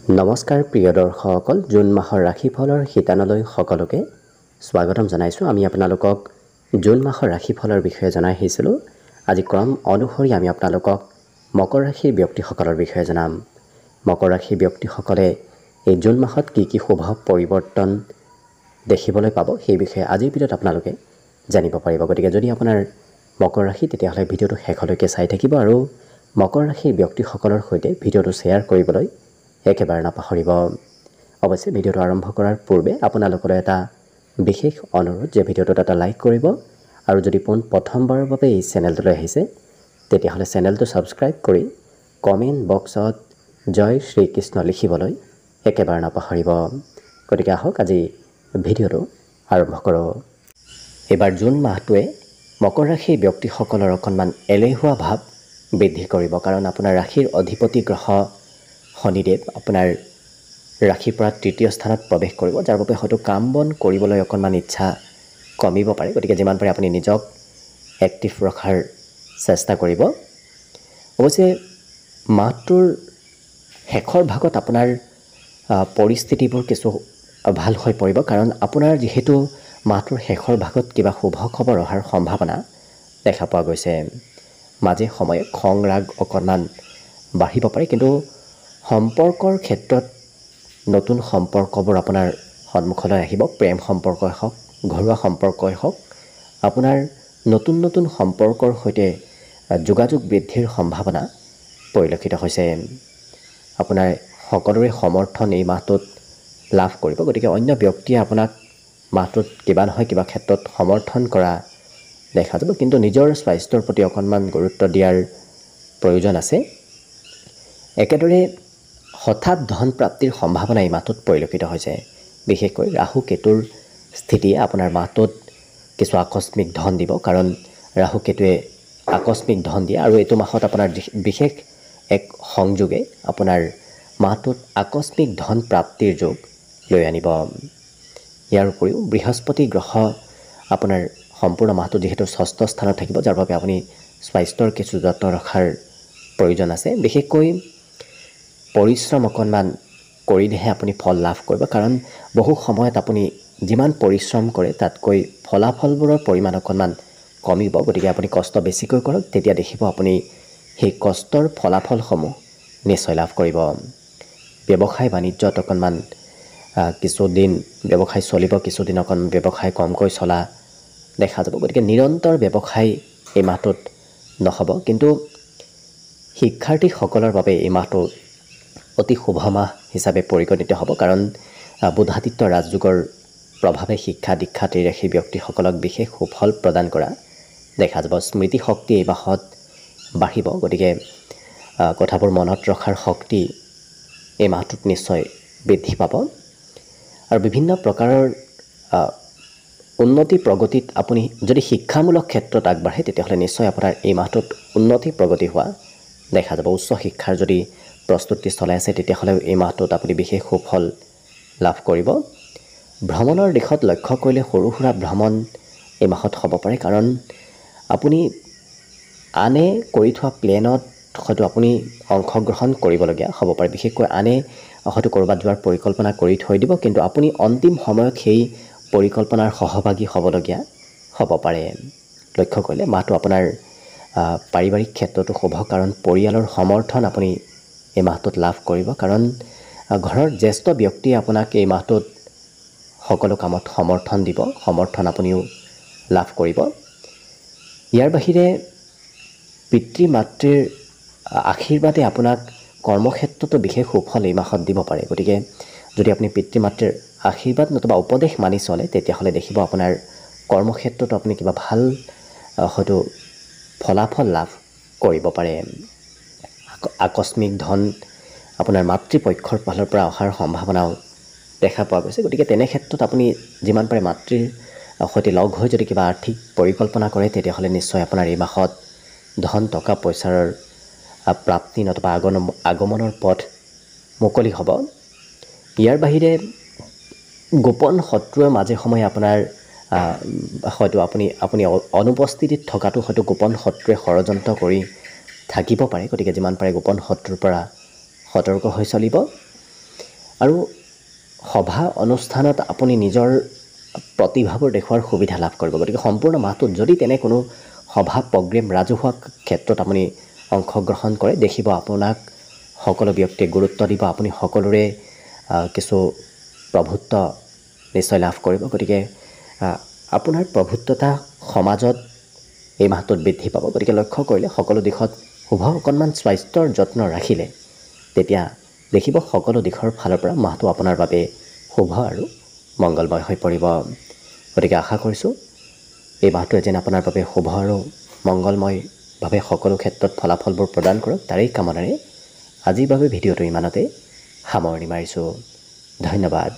নমস্কাৰ প্ৰিয় দৰ্শকসকল, জুন মাহৰ ৰাশিফলৰ শিতানলৈ সকলোকে স্বাগতম জনাইছোঁ। আমি আপোনালোকক জুন মাহৰ ৰাশিফলৰ বিষয়ে জনাই আহিছিলোঁ। আজি ক্ৰম অনুসৰি আমি আপোনালোকক মকৰ ৰাশিৰ ব্যক্তিসকলৰ বিষয়ে জনাম। মকৰ ৰাশিৰ ব্যক্তিসকলে এই জুন মাহত কি কি শুভ পৰিৱৰ্তন দেখিবলৈ পাব সেই বিষয়ে আজিৰ ভিডিঅ'ত আপোনালোকে জানিব পাৰিব। গতিকে যদি আপোনাৰ মকৰ ৰাশি তেতিয়াহ'লে ভিডিঅ'টো শেষলৈকে চাই থাকিব আৰু মকৰ ৰাশিৰ ব্যক্তিসকলৰ সৈতে ভিডিঅ'টো শ্বেয়াৰ কৰিবলৈ একেবাৰে নাপাহৰিব। অৱশ্যে ভিডিঅ'টো আৰম্ভ কৰাৰ পূৰ্বে আপোনালোকলৈ এটা বিশেষ অনুৰোধ যে ভিডিঅ'টোত এটা লাইক কৰিব আৰু যদি প্ৰথমবাৰৰ বাবে এই চেনেলটোলৈ আহিছে তেতিয়াহ'লে চেনেলটো ছাবস্ক্ৰাইব কৰি কমেণ্ট বক্সত জয় শ্ৰীকৃষ্ণ লিখিবলৈ একেবাৰে নাপাহৰিব। গতিকে আহক আজি ভিডিঅ'টো আৰম্ভ কৰোঁ। এইবাৰ জুন মাহটোৱে মকৰ ৰাশিৰ ব্যক্তিসকলৰ অকণমান এলেহুৱা ভাৱ বৃদ্ধি কৰিব, কাৰণ আপোনাৰ ৰাশিৰ অধিপতি গ্ৰহ শনিদেৱ আপোনাৰ ৰাশিৰ পৰা তৃতীয় স্থানত প্ৰৱেশ কৰিব, যাৰ বাবে হয়তো কাম বন কৰিবলৈ অকণমান ইচ্ছা কমিব পাৰে। গতিকে যিমান পাৰে আপুনি নিজক এক্টিভ ৰখাৰ চেষ্টা কৰিব। অৱশ্যে মাহটোৰ শেষৰ ভাগত আপোনাৰ পৰিস্থিতিবোৰ কিছু ভাল হৈ পৰিব, কাৰণ আপোনাৰ যিহেতু মাহটোৰ শেষৰ ভাগত কিবা শুভ খবৰ অহাৰ সম্ভাৱনা দেখা পোৱা গৈছে। মাজে সময়ে খং ৰাগ অকণমান বাঢ়িব পাৰে, কিন্তু সম্পৰ্কৰ ক্ষেত্ৰত নতুন সম্পৰ্কবোৰ আপোনাৰ সন্মুখলৈ আহিব। প্ৰেম সম্পৰ্কই হওক, ঘৰুৱা সম্পৰ্কই হওক, আপোনাৰ নতুন নতুন সম্পৰ্কৰ সৈতে যোগাযোগ বৃদ্ধিৰ সম্ভাৱনা পৰিলক্ষিত হৈছে। আপোনাৰ সকলোৰে সমৰ্থন এই মাহটোত লাভ কৰিব। গতিকে অন্য ব্যক্তিয়ে আপোনাক মাহটোত কিবা নহয় কিবা ক্ষেত্ৰত সমৰ্থন কৰা দেখা যাব, কিন্তু নিজৰ স্বাস্থ্যৰ প্ৰতি অকণমান গুৰুত্ব দিয়াৰ প্ৰয়োজন আছে। একেদৰে হঠাৎ ধন প্ৰাপ্তিৰ সম্ভাৱনা এই মাহটোত পৰিলক্ষিত হৈছে। বিশেষকৈ ৰাহু কেতুৰ স্থিতিয়ে আপোনাৰ মাহটোত কিছু আকস্মিক ধন দিব, কাৰণ ৰাহু কেতুৱে আকস্মিক ধন দিয়ে আৰু এইটো মাহত আপোনাৰ বিশেষ এক সংযোগে আপোনাৰ মাহটোত আকস্মিক ধন প্ৰাপ্তিৰ যোগ লৈ আনিব। ইয়াৰ উপৰিও বৃহস্পতি গ্ৰহ আপোনাৰ সম্পূৰ্ণ মাহটো যিহেতু ষষ্ঠ স্থানত থাকিব, যাৰ বাবে আপুনি স্বাস্থ্যৰ কিছু যত্ন ৰখাৰ প্ৰয়োজন আছে। বিশেষকৈ পৰিশ্ৰম অকণমান কৰিলেহে আপুনি ফল লাভ কৰিব, কাৰণ বহু সময়ত আপুনি যিমান পৰিশ্ৰম কৰে তাতকৈ ফলাফলবোৰৰ পৰিমাণ অকণমান কমিব। গতিকে আপুনি কষ্ট বেছিকৈ কৰক, তেতিয়া দেখিব আপুনি সেই কষ্টৰ ফলাফলসমূহ নিশ্চয় লাভ কৰিব। ব্যৱসায় বাণিজ্যত অকণমান কিছুদিন ব্যৱসায় চলিব, কিছুদিন অকণমান ব্যৱসায় কমকৈ চলা দেখা যাব। গতিকে নিৰন্তৰ ব্যৱসায় এই মাহটোত নহ'ব, কিন্তু শিক্ষাৰ্থীসকলৰ বাবে এই মাহটো অতি শুভ মাহ হিচাপে পৰিগণিত হ'ব, কাৰণ বুধাদিত্য ৰাজযোগৰ প্ৰভাৱে শিক্ষা দীক্ষা ত্ৰিৰাশি ব্যক্তিসকলক বিশেষ সুফল প্ৰদান কৰা দেখা যাব। স্মৃতিশক্তি এই মাহত বাঢ়িব, গতিকে কথাবোৰ মনত ৰখাৰ শক্তি এই মাহটোত নিশ্চয় বৃদ্ধি পাব আৰু বিভিন্ন প্ৰকাৰৰ উন্নতি প্ৰগতিত আপুনি যদি শিক্ষামূলক ক্ষেত্ৰত আগবাঢ়ে তেতিয়াহ'লে নিশ্চয় আপোনাৰ এই মাহটোত উন্নতি প্ৰগতি হোৱা দেখা যাব। উচ্চ শিক্ষাৰ যদি প্ৰস্তুতি চলাই আছে তেতিয়াহ'লে এই মাহটোত আপুনি বিশেষ সুফল লাভ কৰিব। ভ্ৰমণৰ দিশত লক্ষ্য কৰিলে সৰু সুৰা ভ্ৰমণ এই মাহত হ'ব পাৰে, কাৰণ আপুনি আনে কৰি থোৱা প্লেনত হয়তো আপুনি অংশগ্ৰহণ কৰিবলগীয়া হ'ব পাৰে। বিশেষকৈ আনে হয়তো ক'ৰবাত যোৱাৰ পৰিকল্পনা কৰি থৈ দিব, কিন্তু আপুনি অন্তিম সময়ত সেই পৰিকল্পনাৰ সহভাগী হ'বলগীয়া হ'ব পাৰে। লক্ষ্য কৰিলে মাহটো আপোনাৰ পাৰিবাৰিক ক্ষেত্ৰতো শুভ, কাৰণ পৰিয়ালৰ সমৰ্থন আপুনি এই মাহটোত লাভ কৰিব, কাৰণ ঘৰৰ জ্যেষ্ঠ ব্যক্তিয়ে আপোনাক এই মাহটোত সকলো কামত সমৰ্থন দিব, সমৰ্থন আপুনিও লাভ কৰিব। ইয়াৰ বাহিৰে পিতৃ মাতৃৰ আশীৰ্বাদে আপোনাক কৰ্মক্ষেত্ৰতো বিশেষ সুফল এই মাহত দিব পাৰে। গতিকে যদি আপুনি পিতৃ মাতৃৰ আশীৰ্বাদ নতুবা উপদেশ মানি চলে তেতিয়াহ'লে দেখিব আপোনাৰ কৰ্মক্ষেত্ৰতো আপুনি কিবা ভাল হয়তো ফলাফল লাভ কৰিব পাৰে। আকস্মিক ধন আপোনাৰ মাতৃপক্ষৰ ফালৰ পৰা অহাৰ সম্ভাৱনাও দেখা পোৱা গৈছে। গতিকে তেনে ক্ষেত্ৰত আপুনি যিমান পাৰে মাতৃৰ সৈতে লগ হৈ যদি কিবা আৰ্থিক পৰিকল্পনা কৰে তেতিয়াহ'লে নিশ্চয় আপোনাৰ এই মাহত ধন টকা পইচাৰ প্ৰাপ্তি নতুবা আগমনৰ পথ মুকলি হ'ব। ইয়াৰ বাহিৰে গোপন শত্ৰুৱে মাজে সময়ে আপোনাৰ হয়তো আপুনি অনুপস্থিতিত থকাটো হয়তো গোপন শত্ৰুৱে ষড়যন্ত্ৰ কৰি থাকিব পাৰে। গতিকে যিমান পাৰে গোপন শত্ৰুৰ পৰা সতৰ্ক হৈ চলিব। আৰু সভা অনুষ্ঠানত আপুনি নিজৰ প্ৰতিভাবোৰ দেখুৱাৰ সুবিধা লাভ কৰিব। গতিকে সম্পূৰ্ণ মাহটোত যদি তেনে কোনো সভা প্ৰগ্ৰেম ৰাজহুৱা ক্ষেত্ৰত আপুনি অংশগ্ৰহণ কৰে, দেখিব আপোনাক সকলো ব্যক্তিয়ে গুৰুত্ব দিব, আপুনি সকলোৰে কিছু প্ৰভুত্ব নিশ্চয় লাভ কৰিব। গতিকে আপোনাৰ প্ৰভুত্বতা সমাজত এই মাহটোত বৃদ্ধি পাব। গতিকে লক্ষ্য কৰিলে সকলো দিশত শুভ। অকণমান স্বাস্থ্যৰ যত্ন ৰাখিলে তেতিয়া দেখিব সকলো দিশৰ ফালৰ পৰা মাহটো আপোনাৰ বাবে শুভ আৰু মংগলময় হৈ পৰিব। গতিকে আশা কৰিছোঁ এই মাহটোৱে যেন আপোনাৰ বাবে শুভ আৰু মংগলময়ভাৱে সকলো ক্ষেত্ৰত ফলাফলবোৰ প্ৰদান কৰক, তাৰেই কামনাৰে আজিৰ বাবে ভিডিঅ'টো ইমানতে সামৰণি মাৰিছোঁ। ধন্যবাদ।